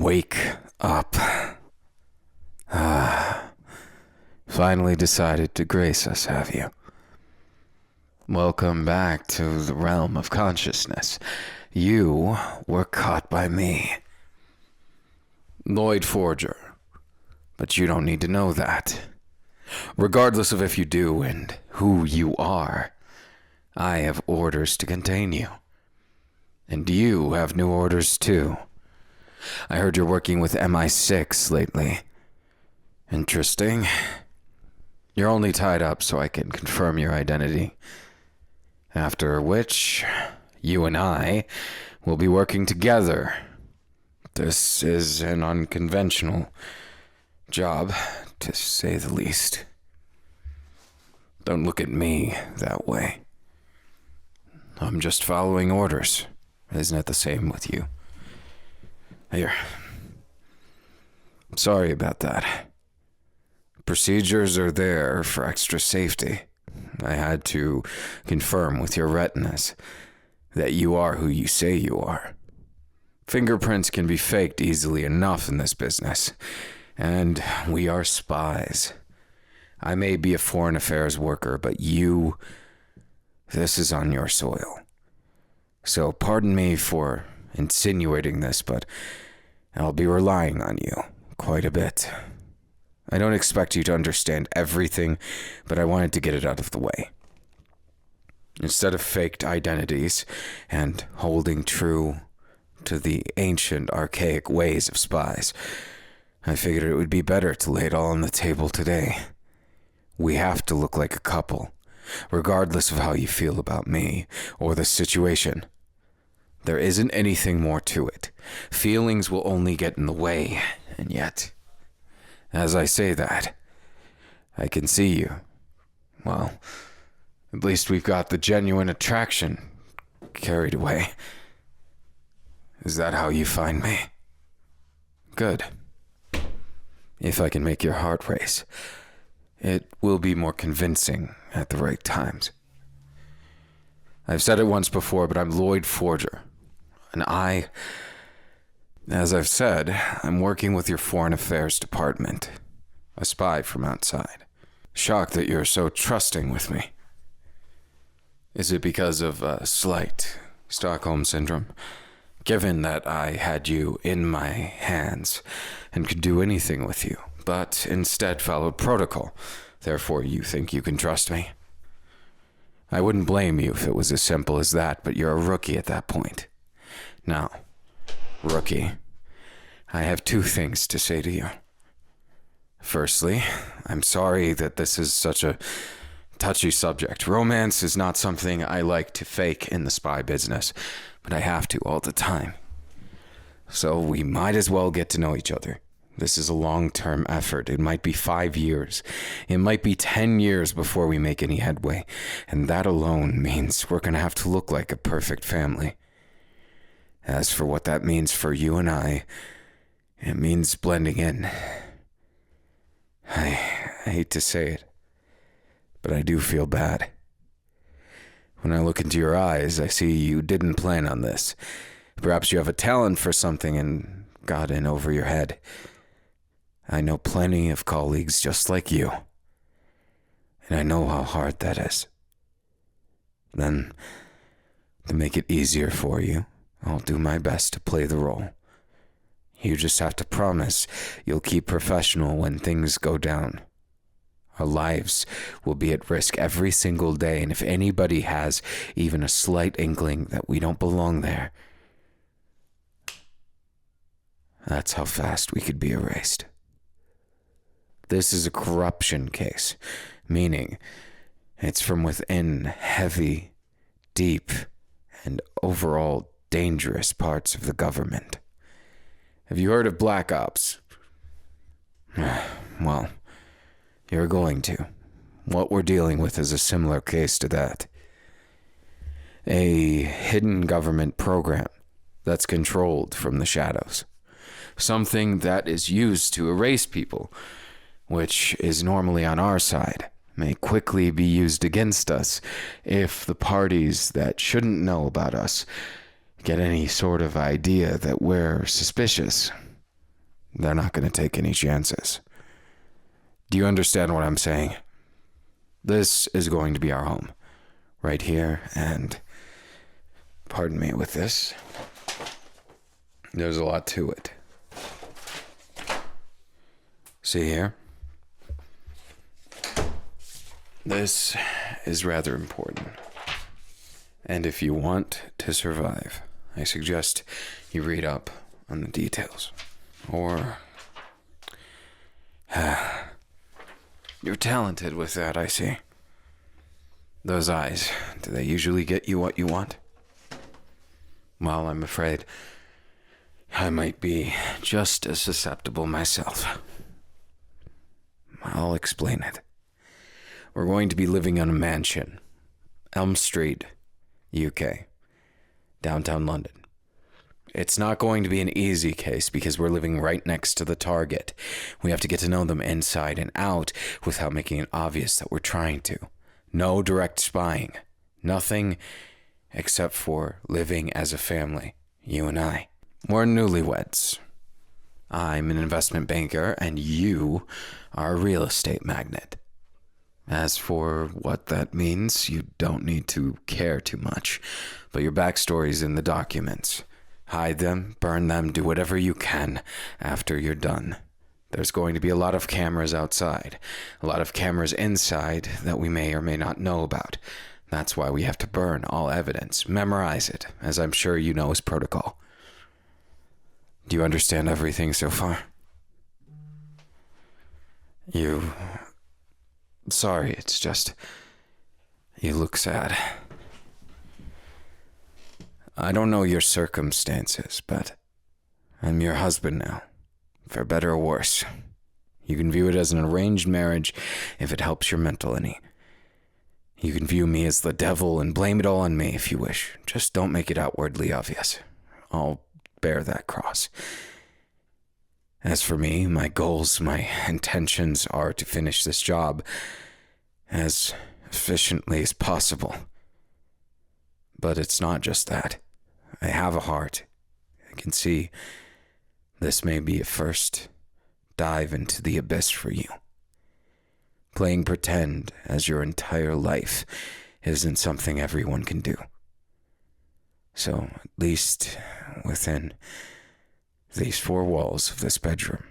Wake up. Finally decided to grace us, have you? Welcome back to the realm of consciousness. You were caught by me. Loid Forger. But you don't need to know that. Regardless of if you do and who you are, I have orders to contain you. And you have new orders too. I heard you're working with MI6 lately. Interesting. You're only tied up so I can confirm your identity. After which, you and I will be working together. This is an unconventional job, to say the least. Don't look at me that way. I'm just following orders. Isn't it the same with you? Here. Sorry about that. Procedures are there for extra safety. I had to confirm with your retinas that you are who you say you are. Fingerprints can be faked easily enough in this business, and we are spies. I may be a foreign affairs worker, but this is on your soil. So pardon me for insinuating this, but I'll be relying on you quite a bit. I don't expect you to understand everything, but I wanted to get it out of the way. Instead of faked identities and holding true to the ancient, archaic ways of spies, I figured it would be better to lay it all on the table today. We have to look like a couple, regardless of how you feel about me or the situation. There isn't anything more to it. Feelings will only get in the way, and yet, as I say that, I can see you. Well, at least we've got the genuine attraction carried away. Is that how you find me? Good. If I can make your heart race, it will be more convincing at the right times. I've said it once before, but I'm Loid Forger. And as I've said, I'm working with your Foreign Affairs Department. A spy from outside. Shocked that you're so trusting with me. Is it because of slight Stockholm Syndrome? Given that I had you in my hands and could do anything with you, but instead followed protocol, therefore you think you can trust me? I wouldn't blame you if it was as simple as that, but you're a rookie at that point. Now, rookie, I have two things to say to you. Firstly, I'm sorry that this is such a touchy subject. Romance is not something I like to fake in the spy business, but I have to all the time. So we might as well get to know each other. This is a long-term effort. It might be 5 years. It might be 10 years before we make any headway. And that alone means we're going to have to look like a perfect family. As for what that means for you and I, it means blending in. I hate to say it, but I do feel bad. When I look into your eyes, I see you didn't plan on this. Perhaps you have a talent for something and got in over your head. I know plenty of colleagues just like you, and I know how hard that is. Then, to make it easier for you, I'll do my best to play the role. You just have to promise you'll keep professional when things go down. Our lives will be at risk every single day, and if anybody has even a slight inkling that we don't belong there, that's how fast we could be erased. This is a corruption case, meaning it's from within heavy, deep, and overall dangerous parts of the government. Have you heard of Black Ops? Well, you're going to. What we're dealing with is a similar case to that. A hidden government program that's controlled from the shadows. Something that is used to erase people, which is normally on our side, may quickly be used against us if the parties that shouldn't know about us get any sort of idea that we're suspicious. They're not going to take any chances. Do you understand what I'm saying? This is going to be our home. Right here, and pardon me with this. There's a lot to it. See here? This is rather important. And if you want to survive, I suggest you read up on the details. Or... you're talented with that, I see. Those eyes, do they usually get you what you want? Well, I'm afraid I might be just as susceptible myself. I'll explain it. We're going to be living in a mansion, Elm Street, UK, downtown London. It's not going to be an easy case because we're living right next to the target. We have to get to know them inside and out without making it obvious that we're trying to. No direct spying. Nothing except for living as a family, you and I. We're newlyweds. I'm an investment banker and you are a real estate magnate. As for what that means, you don't need to care too much, but your backstory's in the documents. Hide them, burn them, do whatever you can after you're done. There's going to be a lot of cameras outside, a lot of cameras inside that we may or may not know about. That's why we have to burn all evidence, memorize it, as I'm sure you know is protocol. Do you understand everything so far? Sorry, it's just... you look sad. I don't know your circumstances, but I'm your husband now. For better or worse. You can view it as an arranged marriage if it helps your mental any. You can view me as the devil and blame it all on me if you wish. Just don't make it outwardly obvious. I'll bear that cross. As for me, my goals, my intentions are to finish this job as efficiently as possible. But it's not just that. I have a heart. I can see this may be a first dive into the abyss for you. Playing pretend as your entire life isn't something everyone can do. So, at least within these four walls of this bedroom,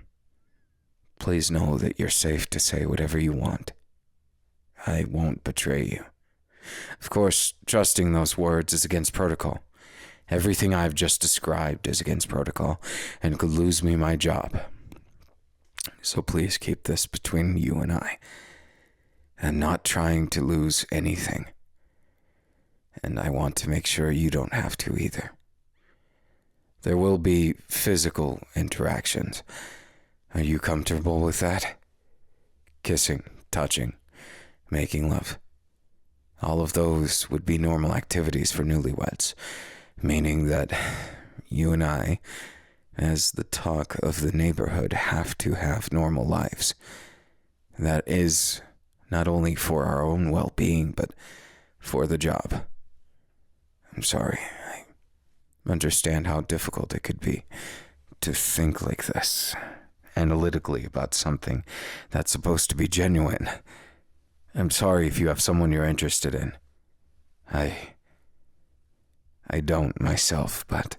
please know that you're safe to say whatever you want. I won't betray you. Of course, trusting those words is against protocol. Everything I've just described is against protocol and could lose me my job. So please keep this between you and I. I'm not trying to lose anything. And I want to make sure you don't have to either. There will be physical interactions. Are you comfortable with that? Kissing, touching, making love. All of those would be normal activities for newlyweds, meaning that you and I, as the talk of the neighborhood, have to have normal lives. That is not only for our own well-being, but for the job. I'm sorry. I understand how difficult it could be to think like this, analytically, about something that's supposed to be genuine. I'm sorry if you have someone you're interested in. I don't myself, but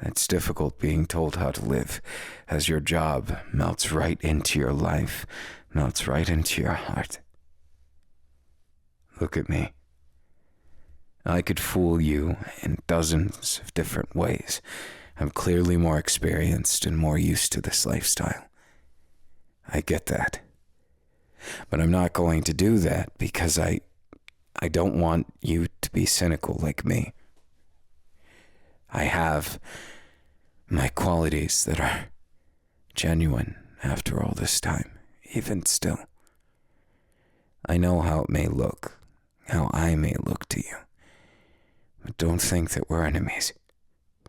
it's difficult being told how to live as your job melts right into your life, melts right into your heart. Look at me. I could fool you in dozens of different ways. I'm clearly more experienced and more used to this lifestyle. I get that. But I'm not going to do that because I don't want you to be cynical like me. I have my qualities that are genuine after all this time, even still. I know how it may look, how I may look to you. But don't think that we're enemies.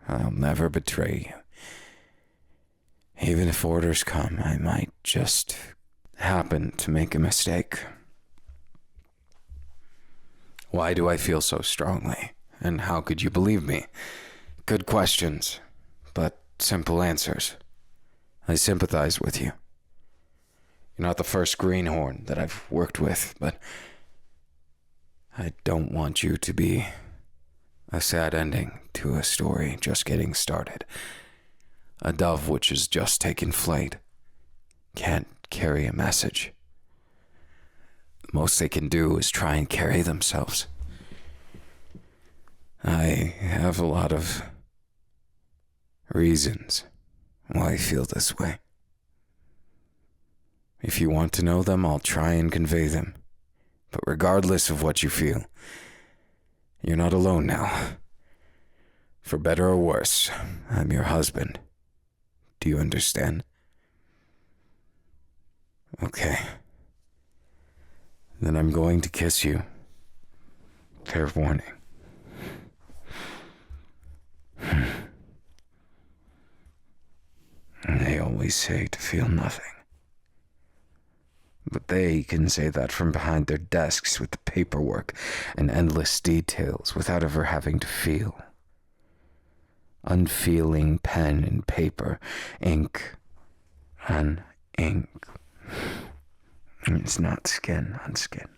I'll never betray you. Even if orders come, I might just happen to make a mistake. Why do I feel so strongly? And how could you believe me? Good questions, but simple answers. I sympathize with you. You're not the first greenhorn that I've worked with, but I don't want you to be a sad ending to a story just getting started. A dove which has just taken flight can't carry a message. The most they can do is try and carry themselves. I have a lot of reasons why I feel this way. If you want to know them, I'll try and convey them. But regardless of what you feel, you're not alone now. For better or worse, I'm your husband. Do you understand? Okay. Then I'm going to kiss you. Fair warning. They always say to feel nothing. But they can say that from behind their desks with the paperwork and endless details without ever having to feel. Unfeeling pen and paper, ink on ink. It's not skin on skin.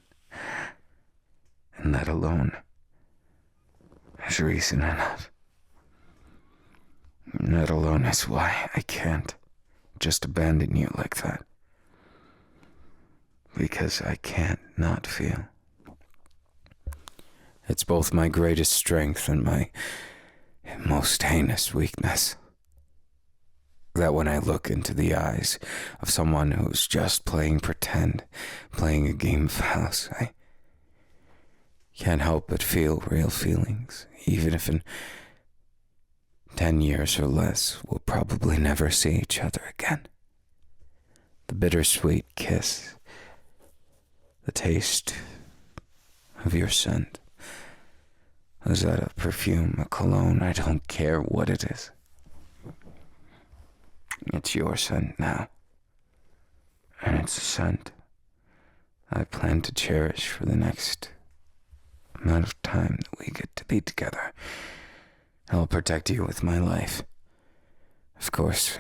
And that alone is reason enough. That alone is why I can't just abandon you like that. Because I can't not feel. It's both my greatest strength and my most heinous weakness. That when I look into the eyes of someone who's just playing pretend, playing a game of house, I can't help but feel real feelings, even if in 10 years or less we'll probably never see each other again. The bittersweet kiss, the taste of your scent. Is that a perfume, a cologne? I don't care what it is. It's your scent now. And it's a scent I plan to cherish for the next amount of time that we get to be together. I'll protect you with my life. Of course,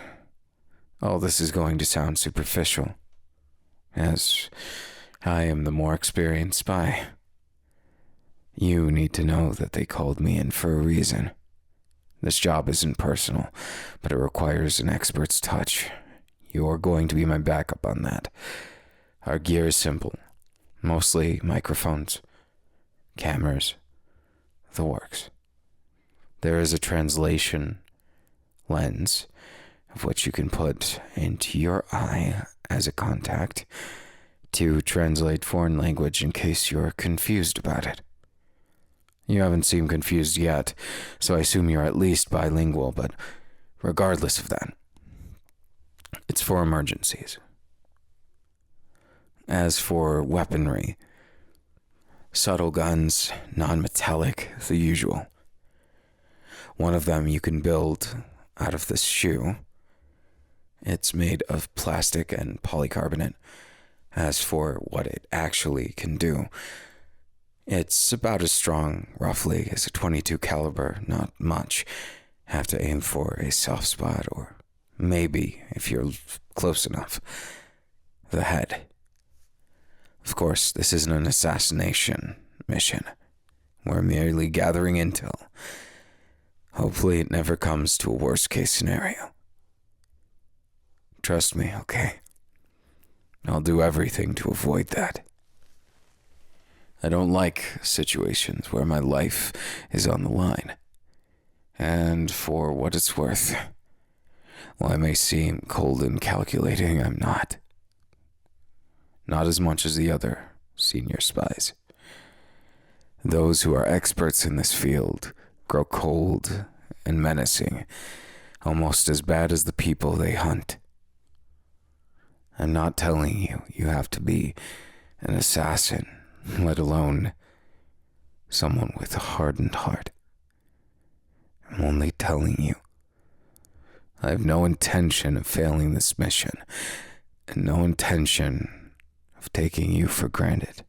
all this is going to sound superficial, as I am the more experienced spy. You need to know that they called me in for a reason. This job isn't personal, but it requires an expert's touch. You're going to be my backup on that. Our gear is simple. Mostly microphones, cameras, the works. There is a translation lens of which you can put into your eye as a contact to translate foreign language in case you're confused about it. You haven't seemed confused yet, so I assume you're at least bilingual, but regardless of that, it's for emergencies. As for weaponry, subtle guns, non-metallic, the usual. One of them you can build out of this shoe. It's made of plastic and polycarbonate. As for what it actually can do, it's about as strong, roughly, as a .22 caliber, not much. Have to aim for a soft spot, or maybe, if you're close enough, the head. Of course, this isn't an assassination mission. We're merely gathering intel. Hopefully it never comes to a worst-case scenario. Trust me, okay? I'll do everything to avoid that. I don't like situations where my life is on the line. And for what it's worth, while I may seem cold and calculating, I'm not. Not as much as the other senior spies. Those who are experts in this field grow cold and menacing, almost as bad as the people they hunt. I'm not telling you you have to be an assassin, let alone someone with a hardened heart. I'm only telling you I have no intention of failing this mission, and no intention of taking you for granted.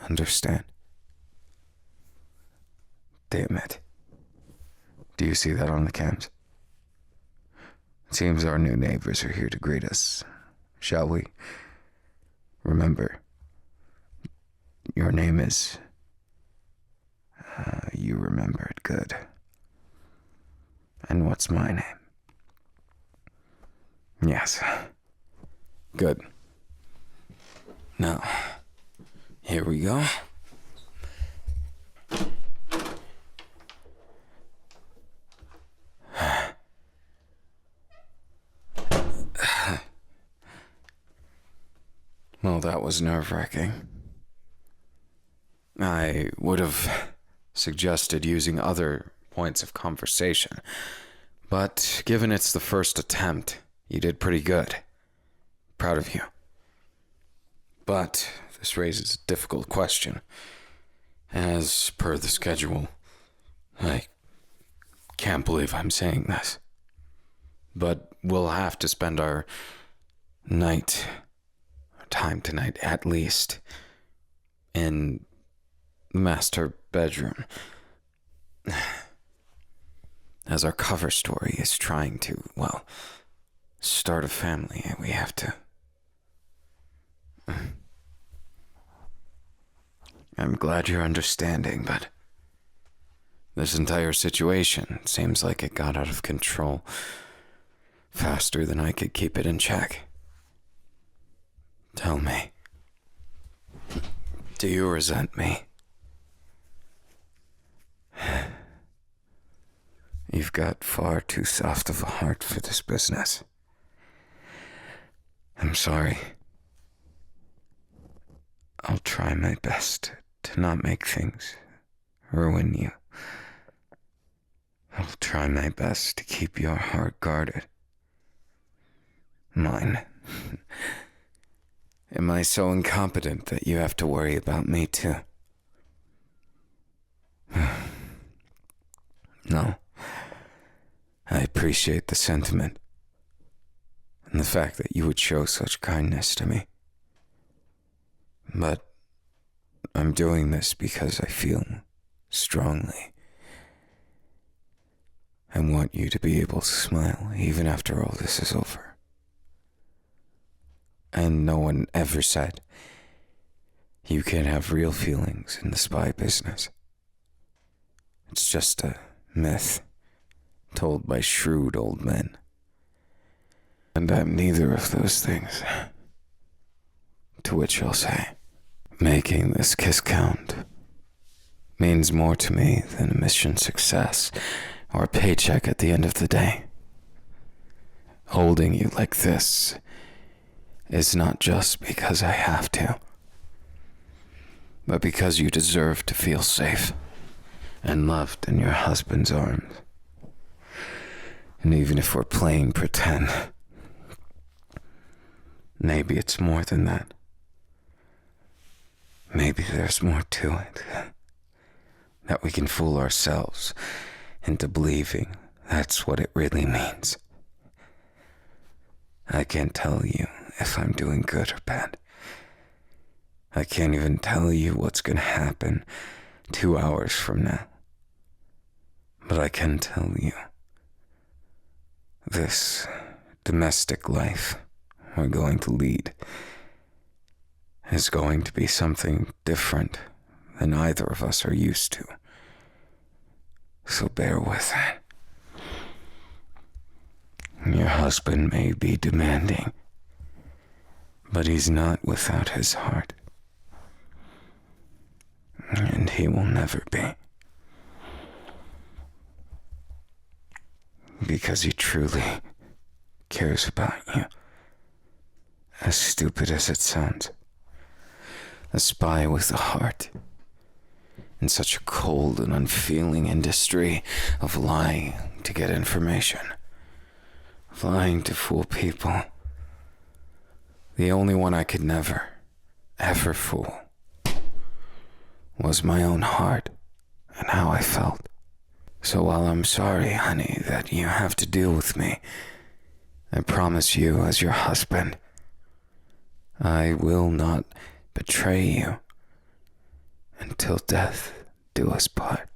Understand? Damn it. Do you see that on the cams? Seems our new neighbors are here to greet us. Shall we? Remember, your name is... you remember it good. And what's my name? Yes. Good. Now, here we go. Well, that was nerve-wracking. I would have suggested using other points of conversation, but given it's the first attempt, you did pretty good. Proud of you. But this raises a difficult question. As per the schedule, I can't believe I'm saying this, but we'll have to spend our time tonight at least, in the master bedroom. As our cover story is trying to, start a family, we have to... I'm glad you're understanding, but this entire situation seems like it got out of control faster than I could keep it in check. Tell me, do you resent me? You've got far too soft of a heart for this business. I'm sorry. I'll try my best to not make things ruin you. I'll try my best to keep your heart guarded. Mine. Am I so incompetent that you have to worry about me too? No. I appreciate the sentiment and the fact that you would show such kindness to me. But I'm doing this because I feel strongly. I want you to be able to smile even after all this is over. And no one ever said you can't have real feelings in the spy business. It's just a myth told by shrewd old men. And I'm neither of those things. To which I'll say, making this kiss count means more to me than a mission success or a paycheck at the end of the day. Holding you like this is not just because I have to, but because you deserve to feel safe and loved in your husband's arms. And even if we're playing pretend, maybe it's more than that. Maybe there's more to it. That we can fool ourselves into believing that's what it really means. I can't tell you if I'm doing good or bad. I can't even tell you what's going to happen 2 hours from now. But I can tell you, this domestic life we're going to lead is going to be something different than either of us are used to. So bear with it. Your husband may be demanding, but he's not without his heart. And he will never be. Because he truly cares about you. As stupid as it sounds. A spy with a heart. In such a cold and unfeeling industry of lying to get information. Of lying to fool people. The only one I could never, ever fool was my own heart and how I felt. So while I'm sorry, honey, that you have to deal with me, I promise you as your husband, I will not betray you until death do us part.